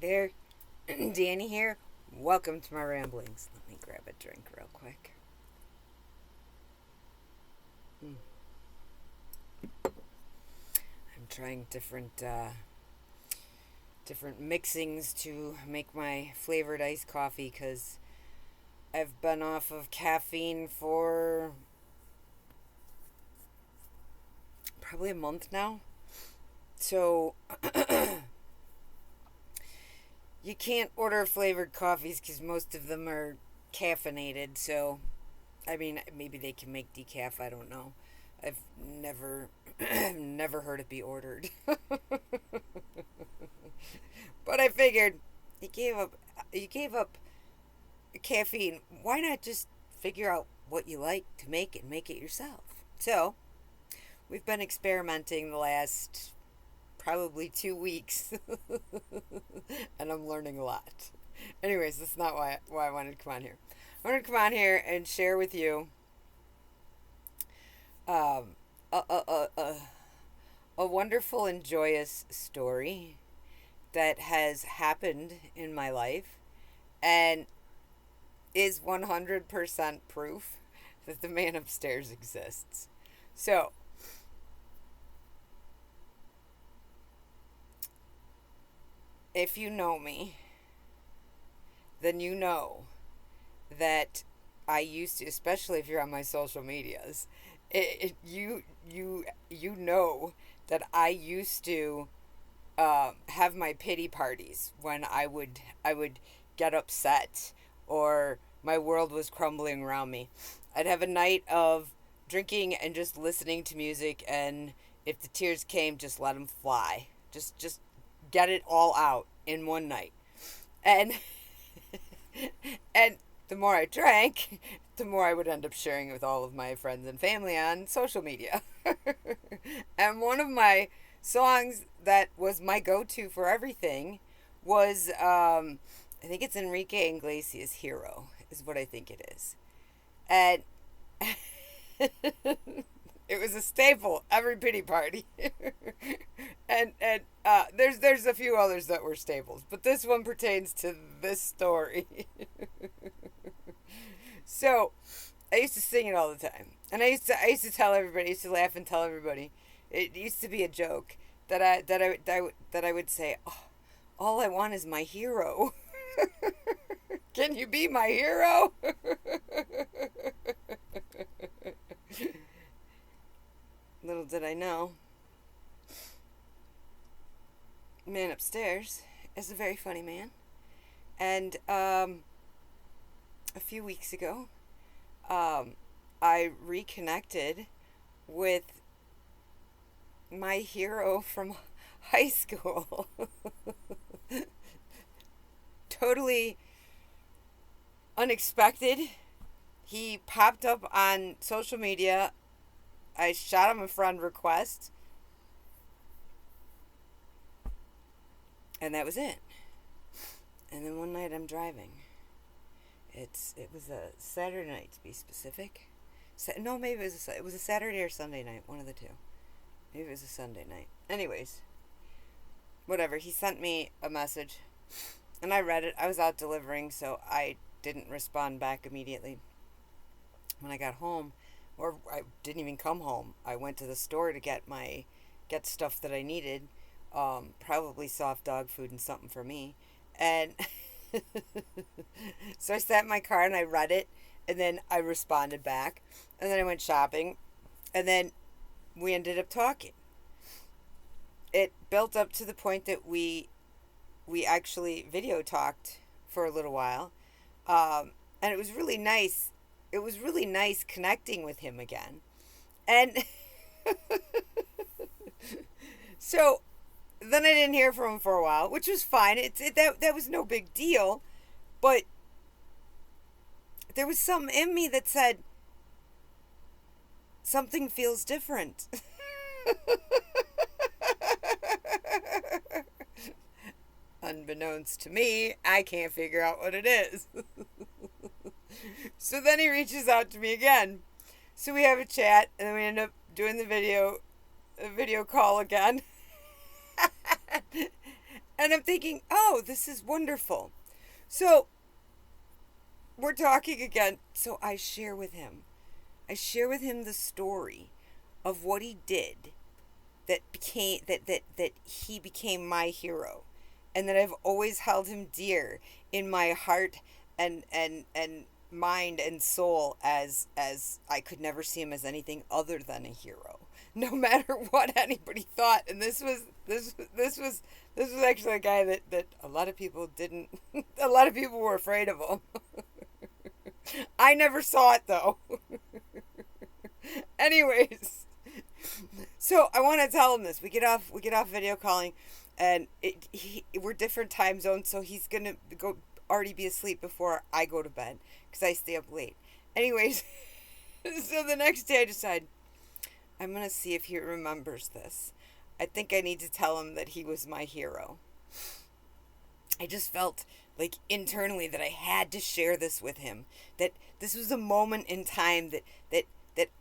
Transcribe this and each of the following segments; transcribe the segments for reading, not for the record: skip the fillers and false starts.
there, Danny here. Welcome to my ramblings. Let me grab a drink real quick. Mm. I'm trying different mixings to make my flavored iced coffee because I've been off of caffeine for probably a month now. So you can't order flavored coffees because most of them are caffeinated. So, I mean, maybe they can make decaf. I don't know. I've never, never heard it be ordered. But I figured you gave up. You gave up caffeine. Why not just figure out what you like to make and make it yourself? So we've been experimenting the last probably 2 weeks, and I'm learning a lot. Anyways, that's not why I wanted to come on here. I wanted to come on here and share with you um, a, a, a, a, a wonderful and joyous story that has happened in my life and is 100% proof that the man upstairs exists. So, if you know me, then you know that I used to, especially if you're on my social medias, you know that I used to have my pity parties when I would get upset or my world was crumbling around me. I'd have a night of drinking and just listening to music, and if the tears came, just let them fly. Just get it all out in one night. And and the more I drank, the more I would end up sharing it with all of my friends and family on social media. And one of my songs that was my go-to for everything was I think it's Enrique Iglesias' Hero is what I think it is. And it was a staple every pity party. And there's a few others that were staples, but this one pertains to this story. So I used to sing it all the time, and I used to tell everybody, I used to laugh and tell everybody. It used to be a joke that I would say, oh, all I want is my hero. Can you be my hero? Little did I know, the man upstairs is a very funny man. And a few weeks ago, um, I reconnected with my hero from high school. Totally unexpected. He popped up on social media. I shot him a friend request, and that was it. And then one night I'm driving. It was a Saturday night to be specific. No, maybe it was a Saturday or Sunday night, one of the two. Maybe it was a Sunday night. Anyways, whatever. He sent me a message, and I read it. I was out delivering, so I didn't respond back immediately. When I got home, or I didn't even come home, I went to the store to get stuff that I needed, probably soft dog food and something for me, and so I sat in my car and I read it, and then I responded back, and then I went shopping, and then we ended up talking. It built up to the point that we actually video talked for a little while, and it was really nice. It was really nice connecting with him again, and so then I didn't hear from him for a while, which was fine. That was no big deal, but there was something in me that said something feels different. Unbeknownst to me, I can't figure out what it is. So then he reaches out to me again. So we have a chat, and then we end up doing the video call again. And And I'm thinking, oh, this is wonderful. So we're talking again. So I share with him. I share with him the story of what he did that he became my hero, and that I've always held him dear in my heart and mind and soul, as I could never see him as anything other than a hero, no matter what anybody thought. And this was actually a guy that a lot of people didn't a lot of people were afraid of him. I never saw it though. Anyways, so I want to tell him this. We get off video calling, and we're different time zones, so he's gonna go already be asleep before I go to bed because I stay up late. Anyways, so the next day I decide I'm gonna see if he remembers this. I think I need to tell him that he was my hero. I just felt like internally that I had to share this with him. That this was a moment in time that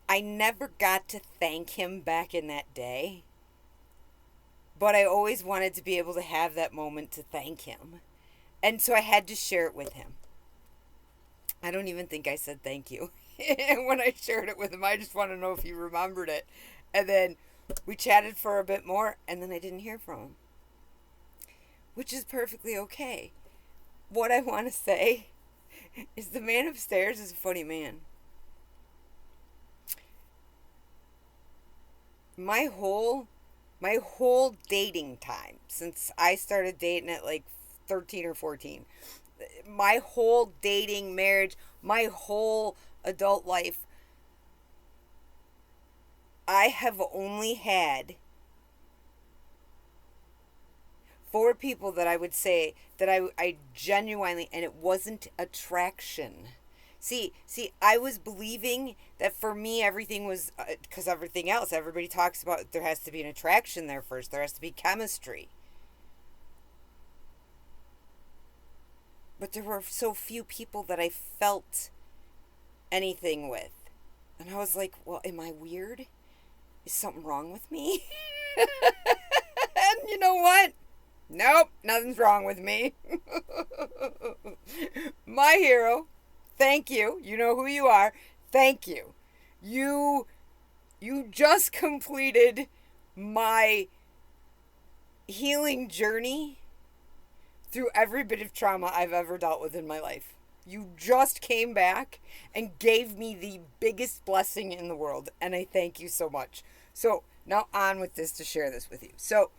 I never got to thank him back in that day. But I always wanted to be able to have that moment to thank him. And so I had to share it with him. I don't even think I said thank you when I shared it with him. I just want to know if he remembered it. And then we chatted for a bit more, and then I didn't hear from him, which is perfectly okay. What I want to say is the man upstairs is a funny man. My whole dating time, since I started dating at like 13 or 14, my whole dating, marriage, my whole adult life, I have only had 4 people that I would say that I genuinely, and it wasn't attraction. See, I was believing that for me everything was, because everything else, everybody talks about there has to be an attraction there first. There has to be chemistry. But there were so few people that I felt anything with. And I was like, well, am I weird? Is something wrong with me? And you know what? Nope, nothing's wrong with me. My hero, thank you. You know who you are. Thank you. You just completed my healing journey through every bit of trauma I've ever dealt with in my life. You just came back and gave me the biggest blessing in the world, and I thank you so much. So now on with this to share this with you. So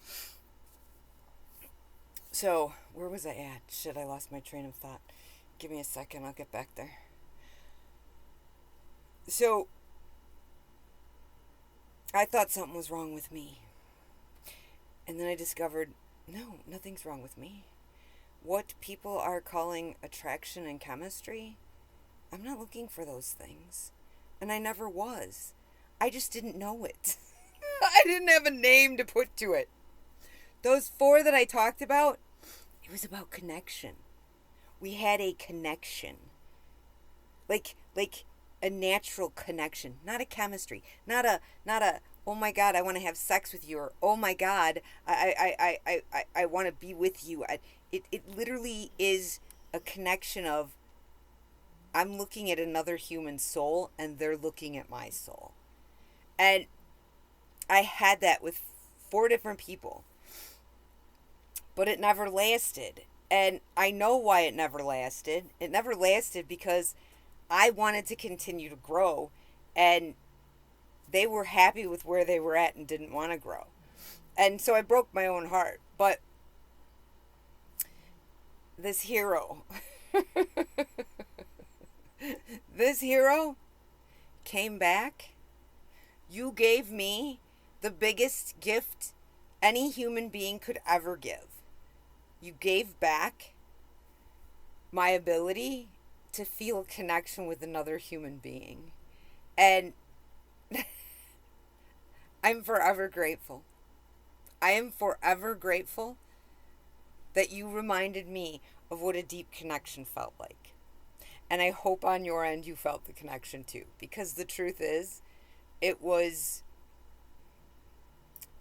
where was I at? Shit, I lost my train of thought. Give me a second, I'll get back there. So I thought something was wrong with me. And then I discovered, no, nothing's wrong with me. What people are calling attraction and chemistry, I'm not looking for those things. And I never was. I just didn't know it. I didn't have a name to put to it. Those 4 that I talked about, it was about connection. We had a connection. Like a natural connection, not a chemistry, not a oh my God, I want to have sex with you, or oh my God, I want to be with you. It literally is a connection of, I'm looking at another human soul and they're looking at my soul. And I had that with 4 different people. But it never lasted. And I know why it never lasted. It never lasted because I wanted to continue to grow, and they were happy with where they were at and didn't want to grow. And so I broke my own heart. But this hero, this hero came back. You gave me the biggest gift any human being could ever give. You gave back my ability to feel a connection with another human being. And I'm forever grateful. I am forever grateful that you reminded me of what a deep connection felt like. And I hope on your end you felt the connection too. Because the truth is, it was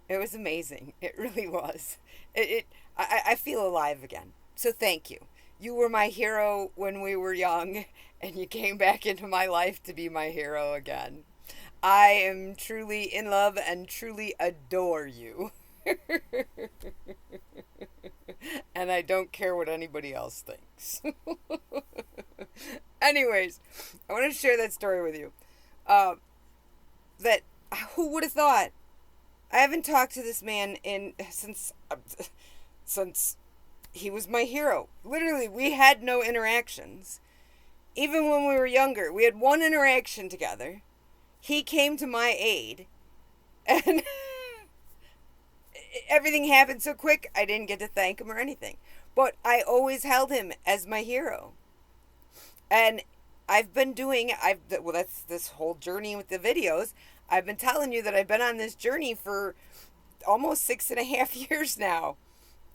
It was amazing. It really was. I feel alive again. So thank you. You were my hero when we were young, and you came back into my life to be my hero again. I am truly in love and truly adore you. And I don't care what anybody else thinks. Anyways, I want to share that story with you. Uh, that who would have thought? I haven't talked to this man in since he was my hero. Literally, we had no interactions. Even when we were younger, we had one interaction together. He came to my aid, and everything happened so quick, I didn't get to thank him or anything. But I always held him as my hero. And I've been doing, well, that's this whole journey with the videos. I've been telling you that I've been on this journey for almost 6.5 years now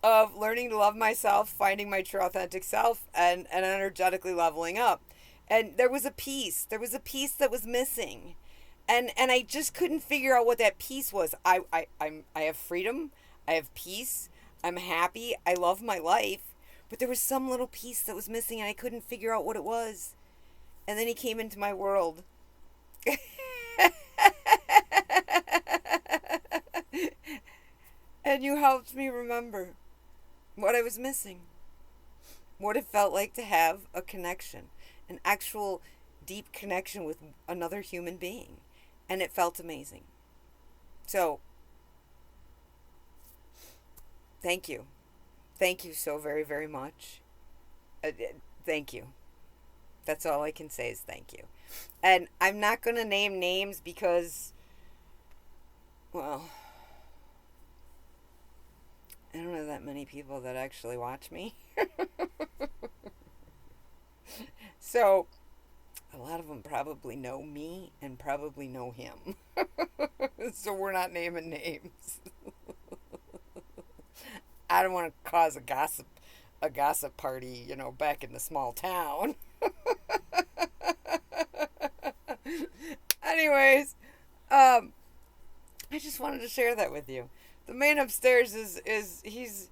of learning to love myself, finding my true authentic self, and energetically leveling up. And there was a piece that was missing. And I just couldn't figure out what that piece was. I have freedom, I have peace, I'm happy, I love my life, but there was some little piece that was missing and I couldn't figure out what it was. And then he came into my world. And you helped me remember what I was missing. What it felt like to have a connection, an actual deep connection with another human being. And it felt amazing. So, thank you. Thank you so very, very much. Thank you. That's all I can say is thank you. And I'm not going to name names because, well, I don't know that many people that actually watch me. So, a lot of them probably know me and probably know him. So we're not naming names. I don't want to cause a gossip party, back in the small town. Anyways, I just wanted to share that with you. The man upstairs is he's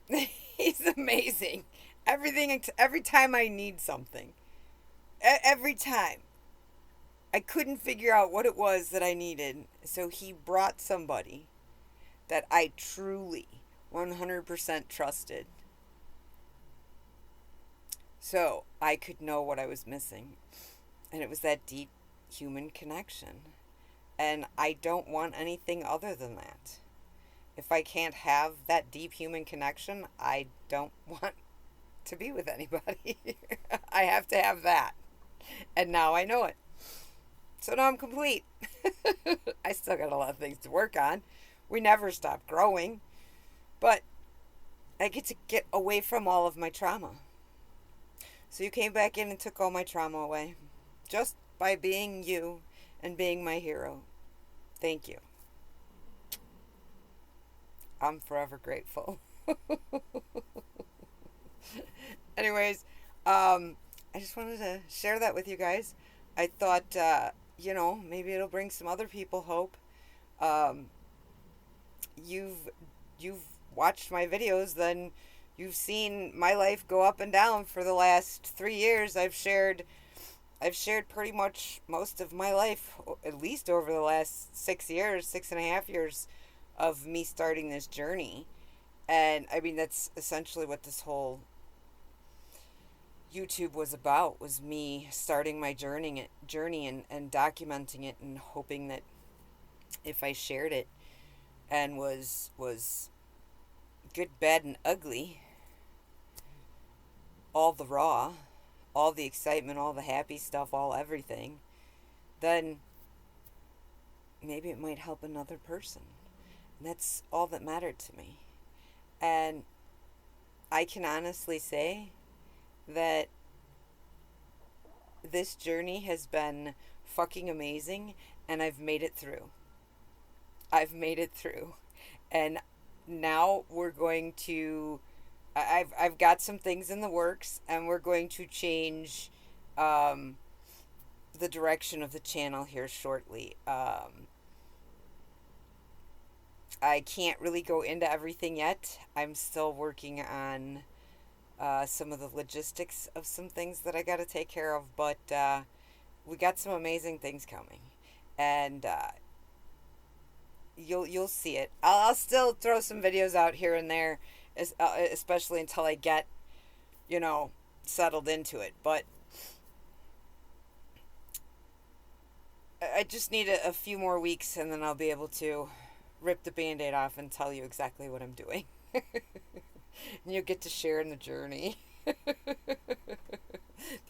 he's amazing. Every time I need something, every time I couldn't figure out what it was that I needed, so he brought somebody that I truly 100% trusted, so I could know what I was missing. And it was that deep human connection. And I don't want anything other than that. If I can't have that deep human connection, I don't want to be with anybody. I have to have that. And now I know it. So now I'm complete. I still got a lot of things to work on. We never stop growing. But I get to get away from all of my trauma. So you came back in and took all my trauma away. Just by being you and being my hero. Thank you. I'm forever grateful. Anyways, I just wanted to share that with you guys. I thought, maybe it'll bring some other people hope. You've watched my videos, then you've seen my life go up and down for the last 3 years. I've shared pretty much most of my life, at least over the last 6.5 years of me starting this journey. And I mean, that's essentially what this whole YouTube was about, was me starting my journey and documenting it and hoping that if I shared it and was good, bad, and ugly, all the raw, all the excitement, all the happy stuff, all everything, then maybe it might help another person. And that's all that mattered to me. And I can honestly say that this journey has been fucking amazing, and I've made it through. And now we're going to I've got some things in the works, and we're going to change the direction of the channel here shortly. I can't really go into everything yet. I'm still working on some of the logistics of some things that I got to take care of, but we got some amazing things coming, and you'll see it. I'll still throw some videos out here and there, especially until I get you know settled into it. But I just need a few more weeks, and then I'll be able to rip the Band-Aid off and tell you exactly what I'm doing. And you'll get to share in the journey. The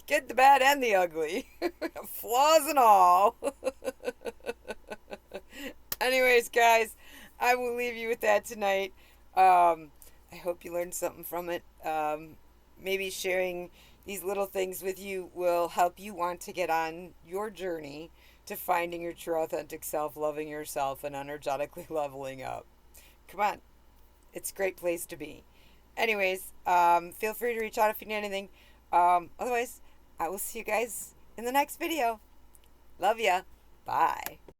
good, the bad, and the ugly. Flaws and all. Anyways, guys, I will leave you with that tonight. I hope you learned something from it. Maybe sharing these little things with you will help you want to get on your journey to finding your true authentic self, loving yourself, and energetically leveling up. Come on. It's a great place to be. Anyways, feel free to reach out if you need anything. Otherwise, I will see you guys in the next video. Love ya. Bye.